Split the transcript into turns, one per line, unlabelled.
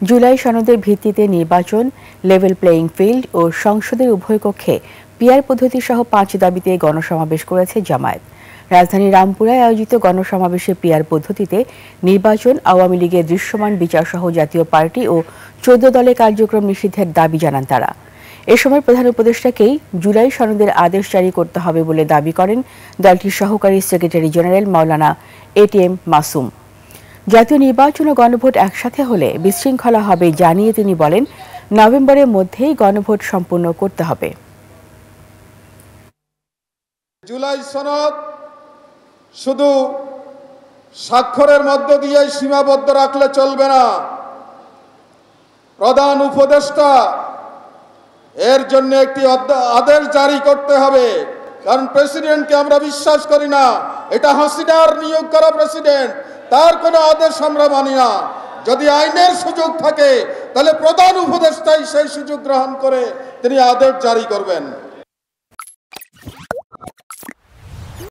জুলাই সনদের ভিত্তিতে নির্বাচন, লেভেল প্লেয়িং ফিল্ড ও সংসদের উভয় কক্ষে পিআর পদ্ধতি সহ 5 দাবিতে গণসমাবেশ করেছে জামায়াত। রাজধানীর রামপুরায় আয়োজিত গণসমাবেশে পিআর পদ্ধতিতে নির্বাচন, আওয়ামী লীগের দৃশ্যমান বিচার সহ জাতীয় পার্টি ও 14 দলের কার্যক্রম নিষিদ্ধের দাবি জানান তারা। এ সময় প্রধান উপদেষ্টাকেই জুলাই সনদের আদেশ জারি করতে হবে বলে দাবি করেন দলটির সহকারী সেক্রেটারি জেনারেল মাওলানা এটিএম মাসুম। জাতীয় নির্বাচন ও গণভোট একসাথে হলে বিশৃঙ্খলা হবে জানিয়ে তিনি বলেন, নভেম্বরের মধ্যেই গণভোট সম্পূর্ণ করতে হবে।
জুলাই সনদ শুধু স্বাক্ষরের মধ্য দিয়ে সীমাবদ্ধ রাখলে চলবে না। প্রধান উপদেষ্টা এর জন্য একটি আদেশ জারি করতে হবে, কারণ প্রেসিডেন্টকে আমরা বিশ্বাস করি না। এটা হাসিনার নিয়োগ করা প্রেসিডেন্ট, তার কোনো আদেশ আমরা মানি না। যদি আইনের সুযোগ থাকে তাহলে প্রধান উপদেষ্টাই সেই সুযোগ গ্রহণ করে তিনি আদেশ জারি করবেন।